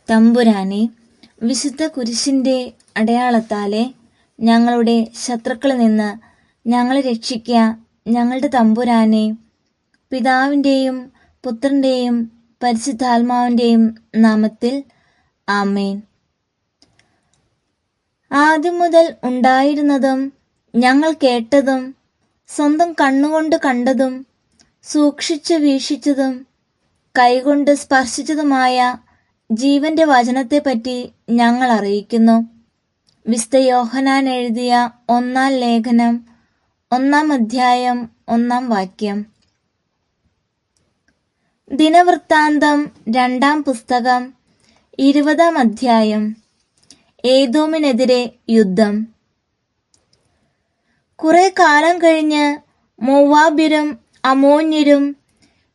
തമ്പുരാനെ, വിശുദ്ധ കുരിശിന്റെ അടയാളത്താലെ ഞങ്ങളുടെ ശത്രുക്കളിൽ നിന്ന് ഞങ്ങളെ രക്ഷിക്കുക. ഞങ്ങളുടെ തമ്പുരാനെ, പിതാവിൻ്റെയും പുത്രൻ്റെയും പരിശുദ്ധാത്മാവിൻ്റെയും നാമത്തിൽ ആമേൻ. ആദ്യം മുതൽ ഉണ്ടായിരുന്നതും ഞങ്ങൾ കേട്ടതും സ്വന്തം കണ്ണുകൊണ്ട് കണ്ടതും സൂക്ഷിച്ചു വീക്ഷിച്ചതും കൈകൊണ്ട് സ്പർശിച്ചതുമായ ജീവന്റെ വചനത്തെപ്പറ്റി ഞങ്ങൾ അറിയിക്കുന്നു. വിശുദ്ധ യോഹന്നാൻ എഴുതിയ 1-ാം ലേഖനം 1-ാം അധ്യായം 1-ാം വാക്യം. ദിനവൃത്താന്തം 2-ാം പുസ്തകം 20-ാം അധ്യായം. ഏദോമിനെതിരെ യുദ്ധം. കുറെ കാലം കഴിഞ്ഞ് മോവാബ്യരും അമ്മോന്യരും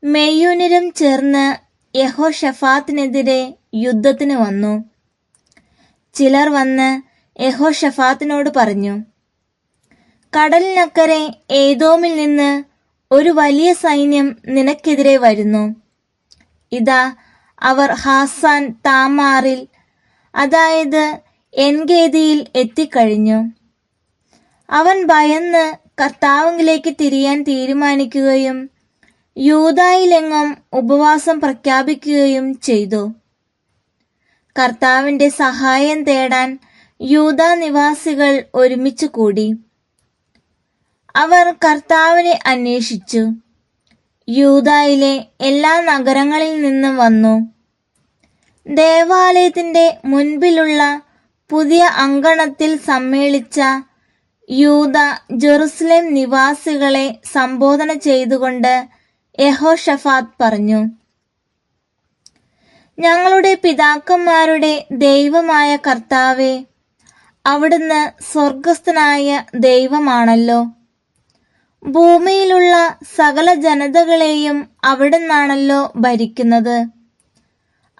മെയ്യൂന്യരും ചേർന്ന് യഹോശഫാത്തിനെതിരെ യുദ്ധത്തിന് വന്നു. ചിലർ വന്ന് യഹോശഫാത്തിനോട് പറഞ്ഞു, കടലിനക്കരെ ഏദോമിൽ നിന്ന് ഒരു വലിയ സൈന്യം നിനക്കെതിരെ വരുന്നു. ഇതാ, അവർ ഹാസാൻ താമാറിൽ, അതായത് എൻഗേദിയിൽ എത്തിക്കഴിഞ്ഞു. അവൻ ഭയന്ന് കർത്താവിലേക്ക് തിരിയാൻ തീരുമാനിക്കുകയും യൂദായിലെങ്ങും ഉപവാസം പ്രഖ്യാപിക്കുകയും ചെയ്തു. കർത്താവിന്റെ സഹായം തേടാൻ യൂദാ നിവാസികൾ ഒരുമിച്ച് കൂടി. അവർ കർത്താവിനെ അന്വേഷിച്ചു. യൂദായിലെ എല്ലാ നഗരങ്ങളിൽ നിന്നും വന്നു. ദേവാലയത്തിന്റെ മുൻപിലുള്ള പുതിയ അങ്കണത്തിൽ സമ്മേളിച്ച യൂദാ ജെറുസലേം നിവാസികളെ സംബോധന ചെയ്തുകൊണ്ട് യഹോശഫാത്ത് പറഞ്ഞു, ഞങ്ങളുടെ പിതാക്കന്മാരുടെ ദൈവമായ കർത്താവേ, അവിടുന്ന് സ്വർഗസ്ഥനായ ദൈവമാണല്ലോ. ഭൂമിയിലുള്ള സകല ജനതകളെയും അവിടുന്നാണല്ലോ ഭരിക്കുന്നത്.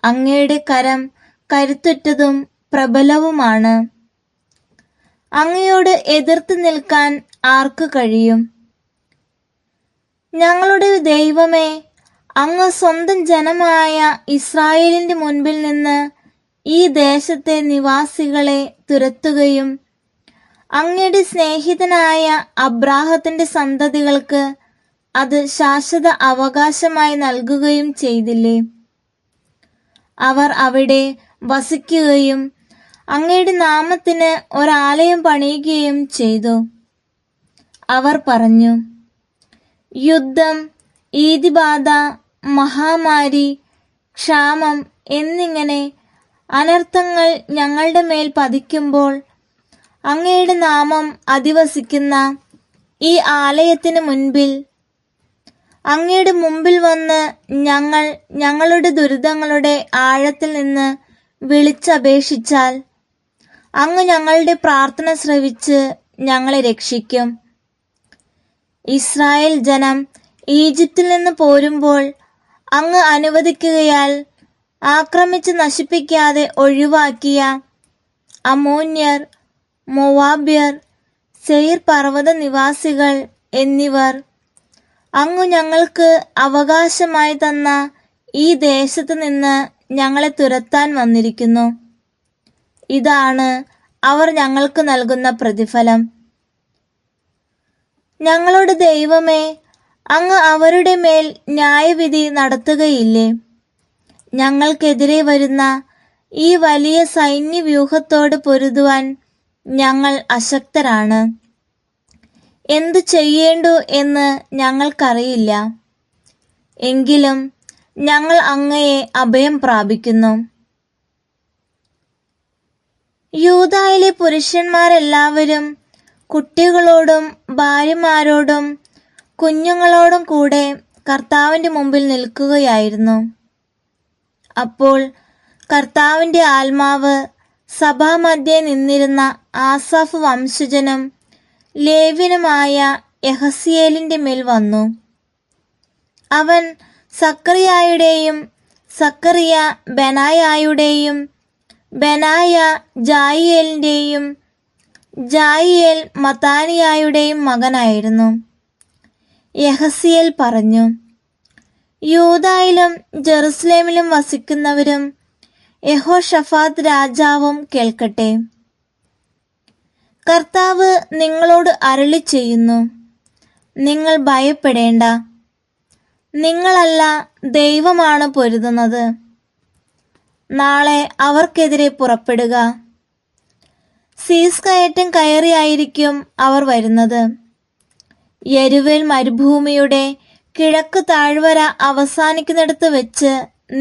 അങ്ങയുടെ കരം കരുത്തുറ്റതും പ്രബലവുമാണ്. അങ്ങയോട് എതിർത്ത് നിൽക്കാൻ ആർക്ക് കഴിയും? ഞങ്ങളുടെ ദൈവമേ, അങ്ങ് സ്വന്തം ജനമായ ഇസ്രായേലിന്റെ മുൻപിൽ നിന്ന് ഈ ദേശത്തെ നിവാസികളെ തുരത്തുകയും അങ്ങയുടെ സ്നേഹിതനായ അബ്രാഹത്തിന്റെ സന്തതികൾക്ക് അത് ശാശ്വത അവകാശമായി നൽകുകയും ചെയ്തില്ലേ? അവർ അവിടെ വസിക്കുകയും അങ്ങയുടെ നാമത്തിന് ഒരാലയം പണിയുകയും ചെയ്തു. അവർ പറഞ്ഞു, യുദ്ധം, ഈതിബാധ, മഹാമാരി, ക്ഷാമം എന്നിങ്ങനെ അനർത്ഥങ്ങൾ ഞങ്ങളുടെ മേൽ പതിക്കുമ്പോൾ അങ്ങയുടെ നാമം അധിവസിക്കുന്ന ഈ ആലയത്തിന് മുൻപിൽ, അങ്ങയുടെ മുമ്പിൽ വന്ന് ഞങ്ങൾ ഞങ്ങളുടെ ദുരിതങ്ങളുടെ ആഴത്തിൽ നിന്ന് വിളിച്ചപേക്ഷിച്ചാൽ അങ്ങ് ഞങ്ങളുടെ പ്രാർത്ഥന ശ്രവിച്ച് ഞങ്ങളെ രക്ഷിക്കും. ഇസ്രായേൽ ജനം ഈജിപ്തിൽ നിന്ന് പോരുമ്പോൾ അങ്ങ് അനുവദിക്കുകയാൽ ആക്രമിച്ച് നശിപ്പിക്കാതെ ഒഴിവാക്കിയ അമ്മോന്യർ, മോവാബ്യർ, സെയിർ പർവ്വത നിവാസികൾ എന്നിവർ അങ്ങ് ഞങ്ങൾക്ക് അവകാശമായി തന്ന ഈ ദേശത്ത് നിന്ന് ഞങ്ങളെ തുരത്താൻ വന്നിരിക്കുന്നു. ഇതാണ് അവർ ഞങ്ങൾക്ക് നൽകുന്ന പ്രതിഫലം. ഞങ്ങളുടെ ദൈവമേ, അങ്ങ് അവരുടെ മേൽ ന്യായവിധി നടത്തുകയില്ലേ? ഞങ്ങൾക്കെതിരെ വരുന്ന ഈ വലിയ സൈന്യവ്യൂഹത്തോട് പൊരുതുവാൻ ഞങ്ങൾ അശക്തരാണ്. എന്തു ചെയ്യേണ്ടു എന്ന് ഞങ്ങൾക്കറിയില്ല. എങ്കിലും ഞങ്ങൾ അങ്ങയെ അഭയം പ്രാപിക്കുന്നു. യൂദായിലെ പുരുഷന്മാരെല്ലാവരും കുട്ടികളോടും ഭാര്യമാരോടും കുഞ്ഞുങ്ങളോടും കൂടെ കർത്താവിന്റെ മുമ്പിൽ നിൽക്കുകയായിരുന്നു. അപ്പോൾ കർത്താവിന്റെ ആത്മാവ് സഭാമധ്യേ നിന്നിരുന്ന ആസാഫ് വംശജനും ലേവ്യനുമായ യഹസിയേലിന്റെ മേൽ വന്നു. അവൻ സക്കറിയായുടെയും സക്കറിയ ബെനായായുടെയും ബെനായ ജായിയേലിന്റെയും ജായിയേൽ മത്താനിയായുടെയും മകനായിരുന്നു. യഹസിയേൽ പറഞ്ഞു, യൂദായിലും ജെറുസലേമിലും വസിക്കുന്നവരും യഹോഷഫാത്ത് രാജാവും കേൾക്കട്ടെ. കർത്താവ് നിങ്ങളോട് അരുളി ചെയ്യുന്നു, നിങ്ങൾ ഭയപ്പെടേണ്ട. നിങ്ങളല്ല, ദൈവമാണ് പൊരുതുന്നത്. നാളെ അവർക്കെതിരെ പുറപ്പെടുക. സീസ് കയറ്റം കയറിയായിരിക്കും അവർ വരുന്നത്. യെരുവേൽ മരുഭൂമിയുടെ കിഴക്ക് താഴ്വര അവസാനിക്കുന്നിടത്ത് വെച്ച്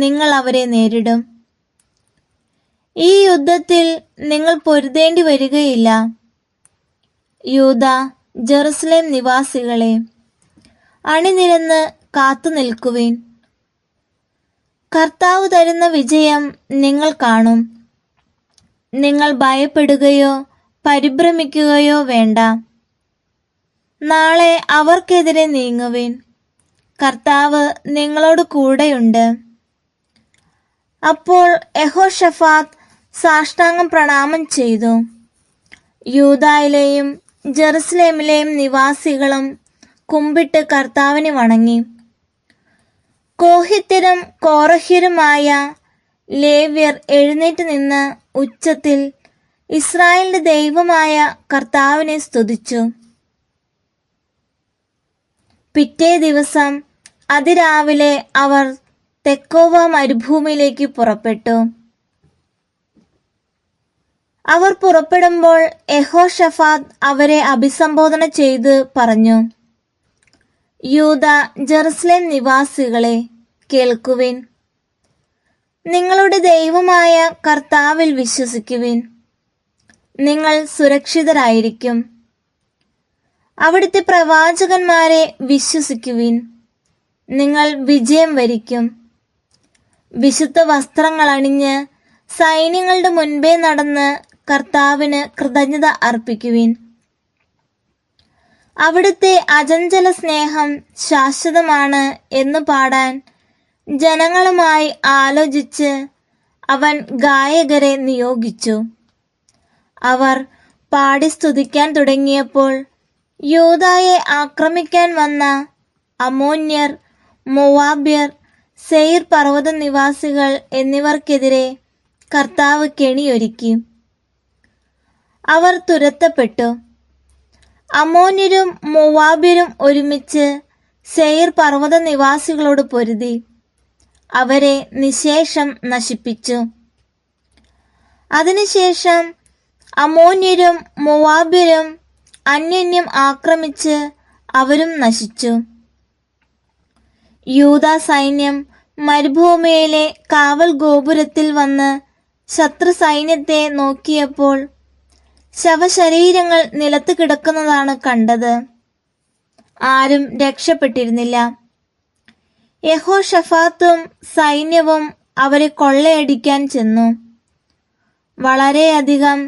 നിങ്ങൾ അവരെ നേരിടും. ഈ യുദ്ധത്തിൽ നിങ്ങൾ പൊരുതേണ്ടി വരികയില്ല. യൂദ, ജെറുസലേം നിവാസികളെ, അണിനിരന്ന് കാത്തു നിൽക്കുവിൻ. കർത്താവ് തരുന്ന വിജയം നിങ്ങൾ കാണും. നിങ്ങൾ ഭയപ്പെടുകയോ പരിഭ്രമിക്കുകയോ വേണ്ട. നാളെ അവർക്കെതിരെ നീങ്ങുവിൻ. കർത്താവ് നിങ്ങളോട് കൂടെയുണ്ട്. അപ്പോൾ യഹോഷഫാത്ത് സാഷ്ടാംഗം പ്രണാമം ചെയ്തു. യൂദായിലെയും ജെറുസലേമിലെയും നിവാസികളും കുമ്പിട്ട് കർത്താവിനെ വണങ്ങി. കോഹിത്യരും കോറഹ്യരുമായ ലേവ്യർ എഴുന്നേറ്റ് നിന്ന് ഉച്ചത്തിൽ ഇസ്രായേലിന്റെ ദൈവമായ കർത്താവിനെ സ്തുതിച്ചു. പിറ്റേ ദിവസം അതിരാവിലെ അവർ തെക്കോവ മരുഭൂമിയിലേക്ക് പുറപ്പെട്ടു. അവർ പുറപ്പെടുമ്പോൾ യഹോഷഫാത്ത് അവരെ അഭിസംബോധന ചെയ്ത് പറഞ്ഞു, യൂദ, ജെറുസലേം നിവാസികളെ, കേൾക്കുവിൻ. നിങ്ങളുടെ ദൈവമായ കർത്താവിൽ വിശ്വസിക്കുവിൻ. നിങ്ങൾ സുരക്ഷിതരായിരിക്കും. അവിടുത്തെ പ്രവാചകന്മാരെ വിശ്വസിക്കുവിൻ. നിങ്ങൾ വിജയം വരിക്കും. വിശുദ്ധ വസ്ത്രങ്ങൾ അണിഞ്ഞ് സൈന്യങ്ങളുടെ മുൻപേ നടന്ന് കർത്താവിന് കൃതജ്ഞത അർപ്പിക്കുവിൻ. അവിടുത്തെ അചഞ്ചല സ്നേഹം ശാശ്വതമാണ് എന്ന് പാടാൻ ജനങ്ങളുമായി ആലോചിച്ച് അവൻ ഗായകരെ നിയോഗിച്ചു. അവർ പാടി സ്തുതിക്കാൻ തുടങ്ങിയപ്പോൾ യൂദായെ ആക്രമിക്കാൻ വന്ന അമ്മോന്യർ, മോവാബ്യർ, സെയിർ പർവ്വത നിവാസികൾ എന്നിവർക്കെതിരെ കർത്താവ് കെണിയൊരുക്കി. അവർ തുരത്തപ്പെട്ടു. അമ്മോന്യരും മോവാബ്യരും ഒരുമിച്ച് സെയിർ പർവ്വത നിവാസികളോട് പൊരുതി അവരെ നിശേഷം നശിപ്പിച്ചു. അതിനുശേഷം അമ്മോന്യരും മോവാബ്യരും അന്യോന്യം ആക്രമിച്ച് അവരും നശിച്ചു. യൂദാ സൈന്യം മരുഭൂമിയിലെ കാവൽ ഗോപുരത്തിൽ വന്ന് ശത്രു സൈന്യത്തെ നോക്കിയപ്പോൾ ശവശരീരങ്ങൾ നിലത്ത് കിടക്കുന്നതാണ് കണ്ടത്. ആരും രക്ഷപ്പെട്ടിരുന്നില്ല. യഹോഷഫാത്തും സൈന്യവും അവരെ കൊള്ളയടിക്കാൻ ചെന്നു. വളരെയധികം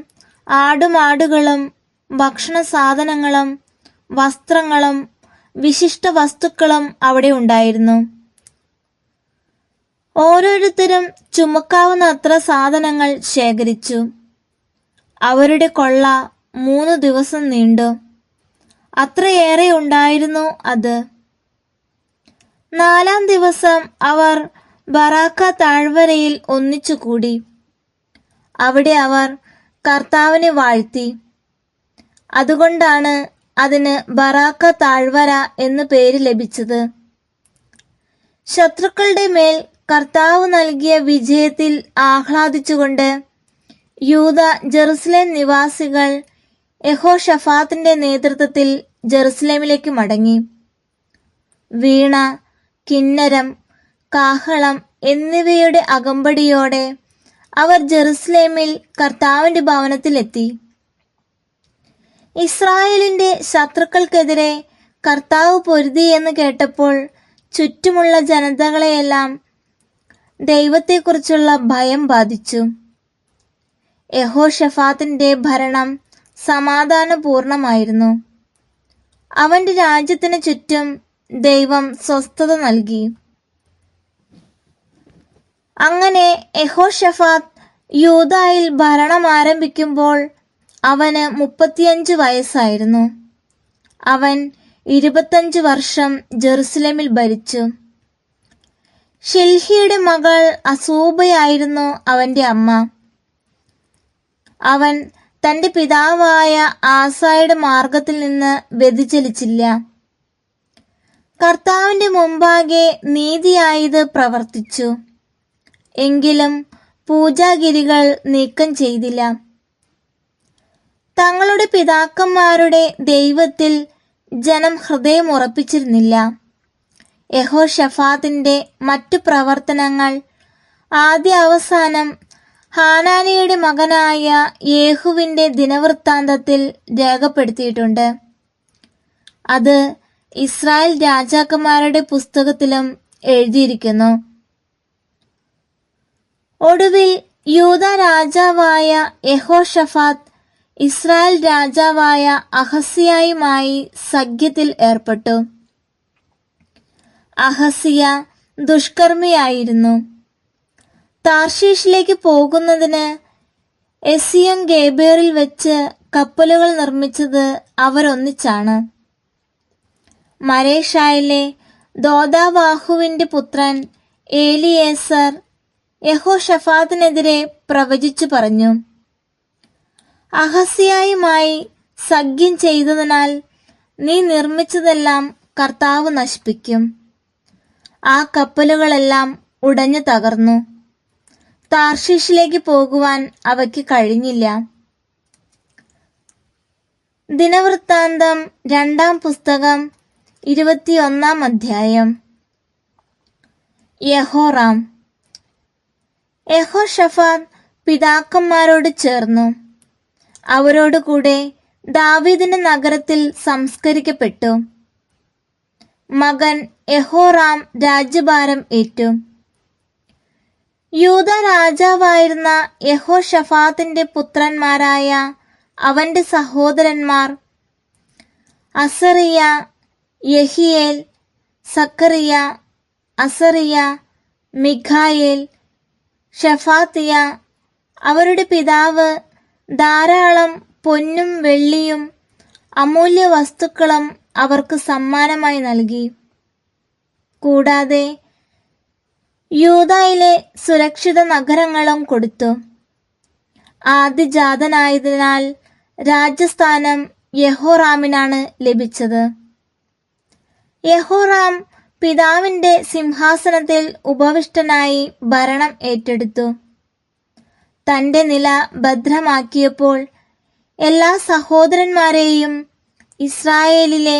ആടുമാടുകളും ഭക്ഷണ സാധനങ്ങളും വസ്ത്രങ്ങളും വിശിഷ്ട വസ്തുക്കളും അവിടെ ഉണ്ടായിരുന്നു. ഓരോരുത്തരും ചുമക്കാവുന്ന അത്ര സാധനങ്ങൾ ശേഖരിച്ചു. അവരുടെ കൊള്ള 3 ദിവസം നീണ്ടു. അത്രയേറെ ഉണ്ടായിരുന്നു അത്. 4-ാം ദിവസം അവർ ബറാക്ക താഴ്വരയിൽ ഒന്നിച്ചുകൂടി. അവിടെ അവർ കർത്താവിനെ വാഴ്ത്തി. അതുകൊണ്ടാണ് അതിന് ബറാക്ക താഴ്വര എന്നു പേര് ലഭിച്ചത്. ശത്രുക്കളുടെ മേൽ കർത്താവ് നൽകിയ വിജയത്തിൽ ആഹ്ലാദിച്ചുകൊണ്ട് യൂദ, ജെറുസലേം നിവാസികൾ യഹോഷഫാത്തിന്റെ നേതൃത്വത്തിൽ ജെറുസലേമിലേക്ക് മടങ്ങി. വീണ, കിന്നരം, കാഹളം എന്നിവയുടെ അകമ്പടിയോടെ അവർ ജെറുസലേമിൽ കർത്താവിന്റെ ഭവനത്തിലെത്തി. ഇസ്രായേലിന്റെ ശത്രുക്കൾക്കെതിരെ കർത്താവ് പൊരുതി എന്ന് കേട്ടപ്പോൾ ചുറ്റുമുള്ള ജനതകളെയെല്ലാം ദൈവത്തെക്കുറിച്ചുള്ള ഭയം ബാധിച്ചു. യഹോഷഫാത്തിന്റെ ഭരണം സമാധാനപൂർണമായിരുന്നു. അവന്റെ രാജ്യത്തിന് ചുറ്റും ദൈവം സ്വസ്ഥത നൽകി. അങ്ങനെ യഹോഷഫാത്ത് യൂദായിൽ ഭരണം ആരംഭിക്കുമ്പോൾ അവന് 35 വയസ്സായിരുന്നു. അവൻ 25 വർഷം ജെറുസലേമിൽ ഭരിച്ചു. ഷിൽഹിയുടെ മകൾ അസൂബയായിരുന്നു അവന്റെ അമ്മ. അവൻ തന്റെ പിതാവായ ആസയുടെ മാർഗത്തിൽ നിന്ന് വ്യതിചലിച്ചില്ല. കർത്താവിന്റെ മുമ്പാകെ നീതിയായത് പ്രവർത്തിച്ചു. എങ്കിലും പൂജാഗിരികൾ നീക്കം ചെയ്തില്ല. തങ്ങളുടെ പിതാക്കന്മാരുടെ ദൈവത്തിൽ ജനം ഹൃദയമുറപ്പിച്ചിരുന്നില്ല. യഹോശഫാത്തിന്റെ മറ്റു പ്രവർത്തനങ്ങൾ ആദ്യ അവസാനം ഹാനാനിയുടെ മകനായ യേഹുവിന്റെ ദിനവൃത്താന്തത്തിൽ രേഖപ്പെടുത്തിയിട്ടുണ്ട്. അത് ഇസ്രായേൽ രാജാക്കന്മാരുടെ പുസ്തകത്തിലും എഴുതിയിരിക്കുന്നു. ഒടുവിൽ യൂദ രാജാവായ യഹോശഫാത്ത് ഇസ്രായേൽ രാജാവായ അഹസ്യായുമായി സഖ്യത്തിൽ ഏർപ്പെട്ടു. അഹസ്യ ദുഷ്കർമ്മിയായിരുന്നു. താർഷീഷിലേക്ക് പോകുന്നതിന് എസിയോൻ ഗേബേറിൽ വെച്ച് കപ്പലുകൾ നിർമ്മിച്ചത് അവരൊന്നിച്ചാണ്. മരേഷായിലെ ദോദാവാഹുവിന്റെ പുത്രൻ ഏലിയേസർ യഹോശഫാത്തിനെതിരെ പ്രവചിച്ചു പറഞ്ഞു, അഹസ്യായുമായി സഖ്യം ചെയ്തതിനാൽ നീ നിർമ്മിച്ചതെല്ലാം കർത്താവ് നശിപ്പിക്കും. ആ കപ്പലുകളെല്ലാം ഉടഞ്ഞു തകർന്നു. താർഷീഷിലേക്ക് പോകുവാൻ അവയ്ക്ക് കഴിഞ്ഞില്ല. ദിനവൃത്താന്തം 2-ാം പുസ്തകം 21-ാം അധ്യായം. യഹോറാം. യഹോശഫാത്ത് പിതാക്കന്മാരോട് ചേർന്നു. അവരോടുകൂടെ ദാവീദിന്റെ നഗരത്തിൽ സംസ്കരിക്കപ്പെട്ടു. മകൻ യഹോറാം രാജ്യഭാരം ഏറ്റു. യൂദ രാജാവായിരുന്ന യഹോശഫാത്തിന്റെ പുത്രന്മാരായ അവന്റെ സഹോദരന്മാർ അസറിയ, യഹിയേൽ, സക്കറിയ, അസറിയ, മിഖായേൽ, ഷഫാത്തിയ. അവരുടെ പിതാവ് ധാരാളം പൊന്നും വെള്ളിയും അമൂല്യ വസ്തുക്കളും അവർക്ക് സമ്മാനമായി നൽകി. കൂടാതെ യൂദായിലെ സുരക്ഷിത നഗരങ്ങളും കൊടുത്തു. ആദ്യജാതനായതിനാൽ രാജസ്ഥാനം യഹോറാമിനാണ് ലഭിച്ചത്. യഹോറാം പിതാവിന്റെ സിംഹാസനത്തിൽ ഉപവിഷ്ടനായി ഭരണം ഏറ്റെടുത്തു. തന്റെ നില ഭദ്രമാക്കിയപ്പോൾ എല്ലാ സഹോദരന്മാരെയും ഇസ്രായേലിലെ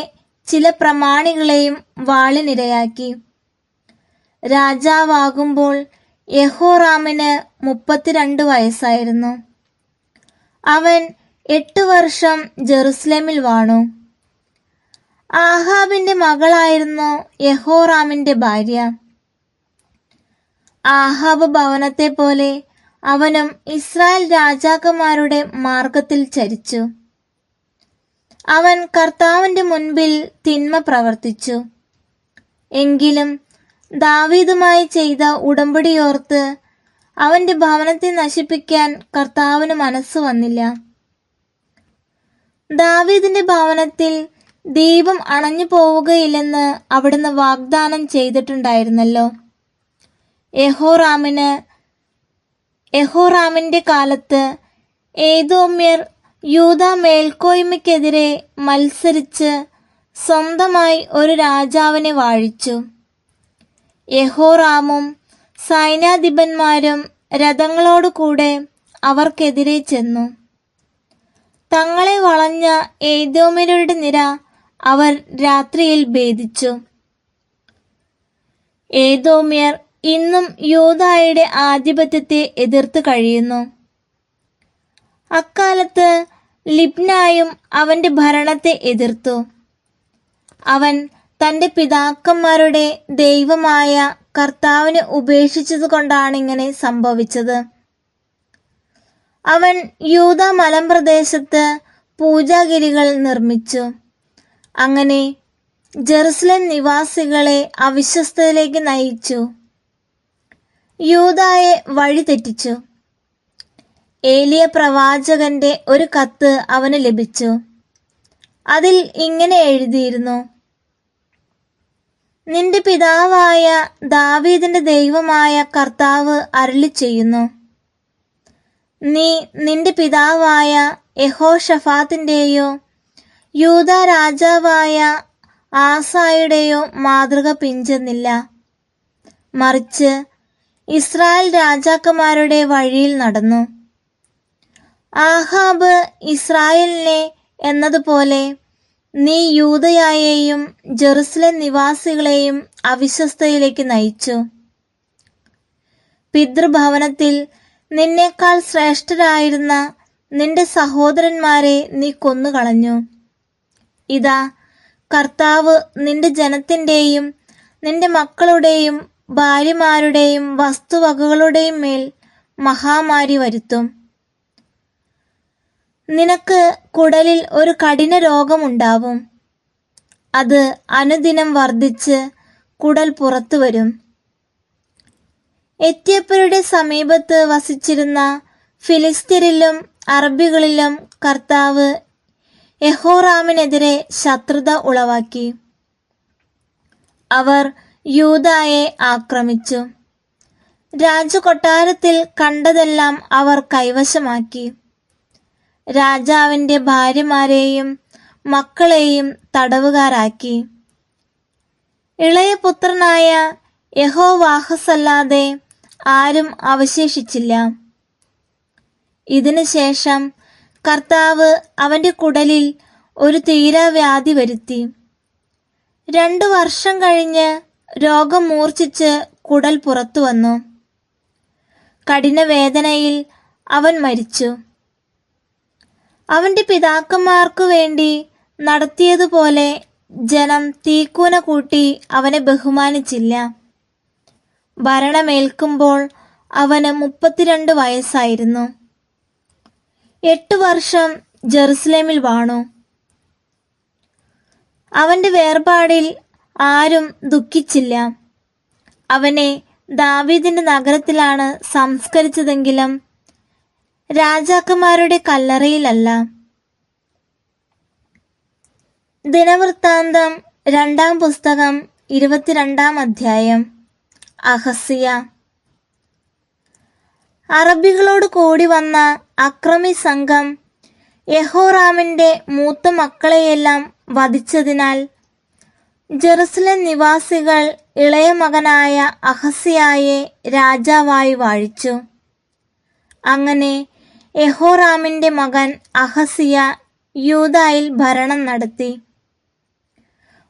ചില പ്രമാണികളെയും വാളിനിരയാക്കി. രാജാവാകുമ്പോൾ യഹോറാമിന് 32 വയസ്സായിരുന്നു. അവൻ 8 വർഷം ജെറുസലേമിൽ വാണു. ആഹാബിന്റെ മകളായിരുന്നു യഹോറാമിന്റെ ഭാര്യ. ആഹാബ് ഭവനത്തെ പോലെ അവനും ഇസ്രായേൽ രാജാക്കന്മാരുടെ മാർഗത്തിൽ ചരിച്ചു. അവൻ കർത്താവിന്റെ മുൻപിൽ തിന്മ പ്രവർത്തിച്ചു. എങ്കിലും ദാവീദുമായി ചെയ്ത ഉടമ്പടിയോർത്ത് അവന്റെ ഭവനത്തെ നശിപ്പിക്കാൻ കർത്താവിന് മനസ്സ് വന്നില്ല. ദാവീദിന്റെ ഭവനത്തിൽ ദീപം അണഞ്ഞു പോവുകയില്ലെന്ന് അവിടുന്ന് വാഗ്ദാനം ചെയ്തിട്ടുണ്ടായിരുന്നല്ലോ. യഹോറാമിന്റെ കാലത്ത് ഏദോമ്യർ യൂദ മേൽക്കോയ്മയ്ക്കെതിരെ മത്സരിച്ച് സ്വന്തമായി ഒരു രാജാവിനെ വാഴിച്ചു. യഹോറാമും സൈന്യാധിപന്മാരും രഥങ്ങളോടുകൂടെ അവർക്കെതിരെ ചെന്നു. തങ്ങളെ വളഞ്ഞ ഏദോമ്യരുടെ നിര അവർ രാത്രിയിൽ ഭേദിച്ചു. ഏദോമ്യർ ഇന്നും യൂദായുടെ ആധിപത്യത്തെ എതിർത്ത് കഴിയുന്നു. അക്കാലത്ത് ലിബ്നായും അവന്റെ ഭരണത്തെ എതിർത്തു. അവൻ തന്റെ പിതാക്കന്മാരുടെ ദൈവമായ കർത്താവിനെ ഉപേക്ഷിച്ചതുകൊണ്ടാണ് ഇങ്ങനെ സംഭവിച്ചത്. അവൻ യൂദ മലമ്പ്രദേശത്ത് പൂജാഗിരികൾ നിർമ്മിച്ചു. അങ്ങനെ ജെറുസലേം നിവാസികളെ അവിശ്വസ്തയിലേക്ക് നയിച്ചു. യൂദായെ വഴിതെറ്റിച്ചു. ഏലിയ പ്രവാചകന്റെ ഒരു കത്ത് അവന് ലഭിച്ചു. അതിൽ ഇങ്ങനെ എഴുതിയിരുന്നു: നിന്റെ പിതാവായ ദാവീദിന്റെ ദൈവമായ കർത്താവ് അരുളിച്ചെയ്യുന്നു, നീ നിന്റെ പിതാവായ യെഹോശഫാത്തിന്റെയോ യൂദാ രാജാവായ ആസായുടെയോ മാതൃക പിഞ്ചെന്നില്ല, മറിച്ച് ഇസ്രായേൽ രാജാക്കന്മാരുടെ വഴിയിൽ നടന്നു. ആഹാബ് ഇസ്രായേലിനെ എന്നതുപോലെ നീ യൂദയായെയും ജെറുസലേം നിവാസികളെയും അവിശ്വസ്തയിലേക്ക് നയിച്ചു. പിതൃഭവനത്തിൽ നിന്നേക്കാൾ ശ്രേഷ്ഠരായിരുന്ന നിന്റെ സഹോദരന്മാരെ നീ കൊന്നുകളഞ്ഞു. ഇതാ, കർത്താവ് നിന്റെ ജനത്തിന്റെയും നിന്റെ മക്കളുടെയും ഭാര്യമാരുടെയും വസ്തുവകകളുടെയും മേൽ മഹാമാരി വരുത്തും. നിനക്ക് കുടലിൽ ഒരു കഠിന രോഗമുണ്ടാവും. അത് അനുദിനം വർദ്ധിച്ച് കുടൽ പുറത്തു വരും. എത്യോപ്യരുടെ സമീപത്ത് വസിച്ചിരുന്ന ഫിലിസ്ത്യരിലും അറബികളിലും കർത്താവ് യെഹോറാമിനെതിരെ ശത്രുത ഉളവാക്കി. അവർ യൂദായെ ആക്രമിച്ചു. രാജകൊട്ടാരത്തിൽ കണ്ടതെല്ലാം അവർ കൈവശമാക്കി. രാജാവിന്റെ ഭാര്യമാരെയും മക്കളെയും തടവുകാരാക്കി. ഇളയ പുത്രനായ യഹോവാഹസല്ലാതെ ആരും അവശേഷിച്ചില്ല. ഇതിനു ശേഷം കർത്താവ് അവന്റെ കുടലിൽ ഒരു തീരാവ്യാധി വരുത്തി. 2 വർഷം കഴിഞ്ഞ് രോഗം മൂർച്ഛിച്ച് കുടൽ പുറത്തു വന്നു. കഠിനവേദനയിൽ അവൻ മരിച്ചു. അവന്റെ പിതാക്കന്മാർക്കു വേണ്ടി നടത്തിയതുപോലെ ജനം തീക്കൂന കൂട്ടി അവനെ ബഹുമാനിച്ചില്ല. ഭരണമേൽക്കുമ്പോൾ അവന് 32 വയസ്സായിരുന്നു. 8 വർഷം ജെറുസലേമിൽ വാണു. അവന്റെ വേർപാടിൽ ആരും ദുഃഖിച്ചില്ല. അവനെ ദാവീദിന്റെ നഗരത്തിലാണ് സംസ്കരിച്ചതെങ്കിലും രാജാക്കന്മാരുടെ കല്ലറയിലല്ല. ദിനവൃത്താന്തം 2-ാം പുസ്തകം 22-ാം അധ്യായം. അഹസ്യ. അറബികളോട് കൂടി വന്ന അക്രമി സംഘം യെഹോറാമിന്റെ മൂത്ത മക്കളെയെല്ലാം വധിച്ചതിനാൽ ജെറുസലേം നിവാസികൾ ഇളയ മകനായ അഹസ്യായെ രാജാവായി വാഴിച്ചു. അങ്ങനെ യെഹോറാമിന്റെ മകൻ അഹസ്യ യൂദായിൽ ഭരണം നടത്തി.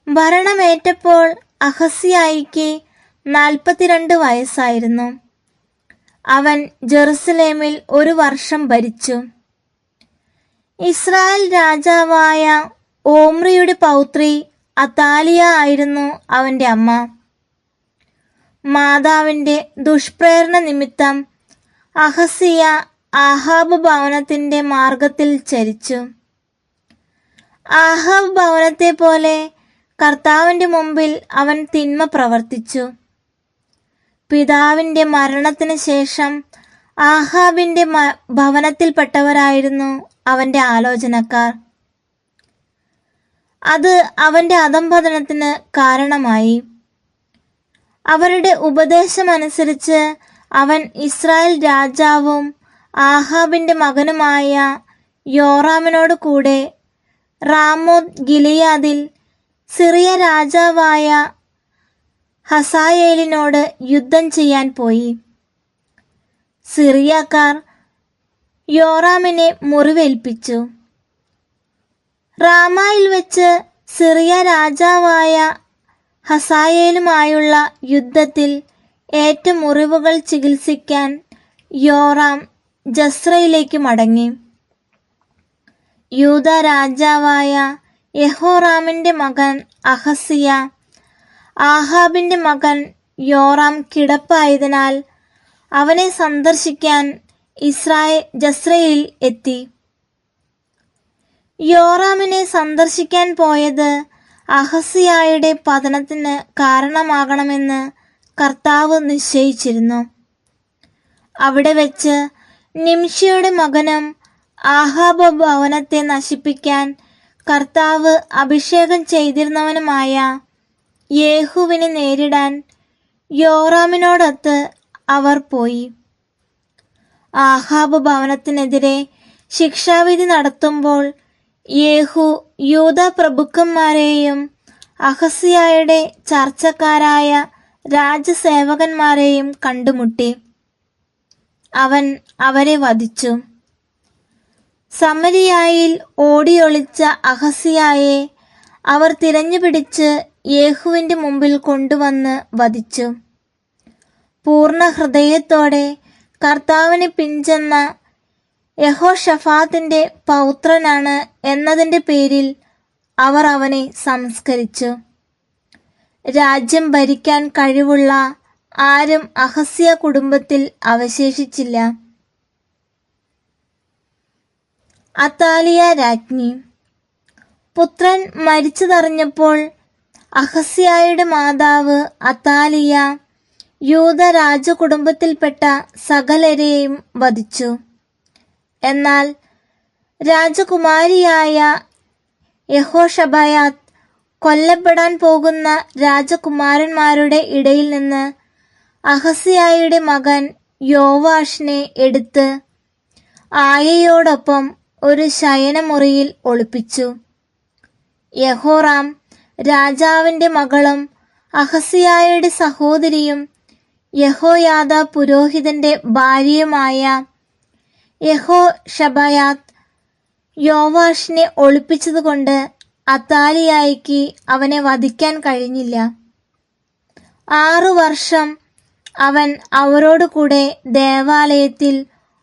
ഭരണമേറ്റപ്പോൾ അഹസ്യായിക്ക് 42 വയസ്സായിരുന്നു. അവൻ ജെറുസലേമിൽ 1 വർഷം ഭരിച്ചു. ഇസ്രായേൽ രാജാവായ ഓമ്രിയുടെ പൗത്രി അതാലിയ ആയിരുന്നു അവന്റെ അമ്മ. മാതാവിന്റെ ദുഷ്പ്രേരണ നിമിത്തം അഹസ്യ ആഹാബ് ഭവനത്തിന്റെ മാർഗത്തിൽ ചരിച്ചു. ആഹാബ് ഭവനത്തെ പോലെ കർത്താവിന്റെ മുമ്പിൽ അവൻ തിന്മ പ്രവർത്തിച്ചു. പിതാവിന്റെ മരണത്തിന് ശേഷം ആഹാബിന്റെ ഭവനത്തിൽപ്പെട്ടവരായിരുന്നു അവന്റെ ആലോചനക്കാർ. അത് അവന്റെ അധംപതനത്തിന് കാരണമായി. അവരുടെ ഉപദേശമനുസരിച്ച് അവൻ ഇസ്രായേൽ രാജാവും ആഹാബിന്റെ മകനുമായ യോറാമിനോട് കൂടെ റാമോത്ത് ഗിലെയാദിൽ സിറിയ രാജാവായ ഹസായേലിനോട് യുദ്ധം ചെയ്യാൻ പോയി. സിറിയക്കാർ യോറാമിനെ മുറിവേൽപ്പിച്ചു. റാമായിൽ വെച്ച് സിറിയ രാജാവായ ഹസായേലുമായുള്ള യുദ്ധത്തിൽ ഏറ്റ മുറിവുകൾ ചികിത്സിക്കാൻ യോറാം ജസ്രയിലേക്ക് മടങ്ങി. യൂദ രാജാവായ യെഹോറാമിന്റെ മകൻ അഹസ്യ ആഹാബിന്റെ മകൻ യോറാം കിടപ്പായതിനാൽ അവനെ സന്ദർശിക്കാൻ ജസ്രയിൽ എത്തി. യോറാമിനെ സന്ദർശിക്കാൻ പോയത് അഹസ്യായുടെ പതനത്തിന് കാരണമാകണമെന്ന് കർത്താവ് നിശ്ചയിച്ചിരുന്നു. അവിടെ വെച്ച് നിംഷിയുടെ മകനും ആഹാബ് ഭവനത്തെ നശിപ്പിക്കാൻ കർത്താവ് അഭിഷേകം ചെയ്തിരുന്നവനുമായ യേഹൂവിനെ നേരിടാൻ യോറാമിനോടൊത്ത് അവർ പോയി. ആഹാബ് ഭവനത്തിനെതിരെ ശിക്ഷാവിധി നടത്തുമ്പോൾ യേഹൂ യൂദാ പ്രഭുക്കന്മാരെയും അഹസ്യായുടെ ചർച്ചക്കാരായ രാജസേവകന്മാരെയും കണ്ടുമുട്ടി. അവൻ അവരെ വധിച്ചു. സമരിയായിൽ ഓടിയൊളിച്ച അഹസ്യായെ അവർ തിരഞ്ഞുപിടിച്ച് യേഹൂവിന്റെ മുമ്പിൽ കൊണ്ടുവന്ന് വധിച്ചു. പൂർണ്ണ ഹൃദയത്തോടെ കർത്താവിനെ പിൻചെന്ന യഹോഷഫാത്തിന്റെ പൗത്രനാണ് എന്നതിന്റെ പേരിൽ അവർ അവനെ സംസ്കരിച്ചു. രാജ്യം ഭരിക്കാൻ കഴിവുള്ള ആരും അഹസ്യ കുടുംബത്തിൽ അവശേഷിച്ചില്ല. അതാലിയ രാജ്ഞി. പുത്രൻ മരിച്ചതറിഞ്ഞപ്പോൾ അഹസ്യായുടെ മാതാവ് അതാലിയ യൂദ രാജകുടുംബത്തിൽപ്പെട്ട സകലരെയും വധിച്ചു. എന്നാൽ രാജകുമാരിയായ യഹോഷബയാത്ത് കൊല്ലപ്പെടാൻ പോകുന്ന രാജകുമാരന്മാരുടെ ഇടയിൽ നിന്ന് അഹസ്യായുടെ മകൻ യോവാഷിനെ എടുത്ത് ആയയോടൊപ്പം ഒരു ശയനമുറിയിൽ ഒളിപ്പിച്ചു. യഹോറാം രാജാവിന്റെ മകളും അഹസ്യായുടെ സഹോദരിയും യഹോയാദ പുരോഹിതന്റെ ഭാര്യയുമായ യഹോഷബയാത്ത് യോവാഷിനെ ഒളിപ്പിച്ചതുകൊണ്ട് അതാലിയായ്ക്ക് അവനെ വധിക്കാൻ കഴിഞ്ഞില്ല. 6 വർഷം അവൻ അവരോട് കൂടെ ദേവാലയത്തിൽ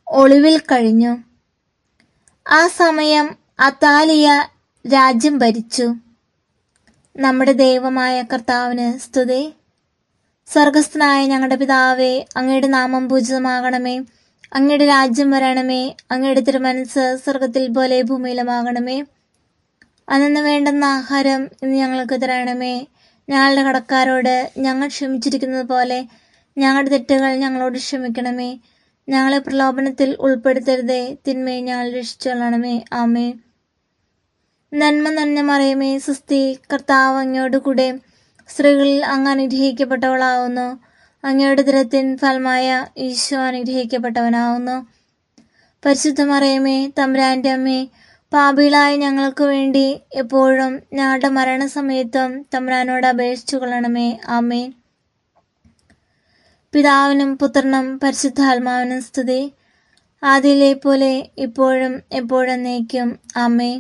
ഒളിവിൽ കഴിഞ്ഞു. ആ സമയം അതാലിയ രാജ്യം ഭരിച്ചു. നമ്മുടെ ദൈവമായ കർത്താവിന് സ്തുതി. സ്വർഗസ്ഥനായ ഞങ്ങളുടെ പിതാവേ, അങ്ങയുടെ നാമം പൂജിതമാകണമേ. അങ്ങയുടെ രാജ്യം വരണമേ. അങ്ങയുടെ തിരുമനസ്സ് സ്വർഗത്തിൽ പോലെ ഭൂമിയിലുമാകണമേ. അന്നു വേണ്ടുന്ന ആഹാരം ഇന്ന് ഞങ്ങൾക്ക് തരണമേ. ഞങ്ങളുടെ കടക്കാരോട് ഞങ്ങൾ ക്ഷമിച്ചിരിക്കുന്നത് പോലെ ഞങ്ങളുടെ തെറ്റുകൾ ഞങ്ങളോട് ക്ഷമിക്കണമേ. ഞങ്ങളെ പ്രലോഭനത്തിൽ ഉൾപ്പെടുത്തരുതേ, തിന്മയെ ഞങ്ങൾ രക്ഷിച്ചുകൊള്ളണമേ. ആമേൻ. നന്മ നിറഞ്ഞ മറിയമേ, സ്വസ്തി, കർത്താവ് അങ്ങയോടുകൂടെ സ്ത്രീകളിൽ അങ്ങ് അനുഗ്രഹിക്കപ്പെട്ടവളാവുന്നു. അങ്ങയുടെ ഉദരത്തിൻ ഫലമായ ഈശോ അനുഗ്രഹിക്കപ്പെട്ടവനാവുന്നു. പരിശുദ്ധ മറിയമേ, തമ്പുരാന്റെ അമ്മേ, പാപികളായ ഞങ്ങൾക്ക് വേണ്ടി എപ്പോഴും ഞങ്ങളുടെ മരണസമയത്തും തമ്പുരാനോട് അപേക്ഷിച്ചു കൊള്ളണമേ. ആമേൻ. പിതാവിനും പുത്രനും പരിശുദ്ധാത്മാവിനും സ്തുതി, ആദിയിലെ പോലെ ഇപ്പോഴും എപ്പോഴും എന്നേക്കും. ആമേൻ.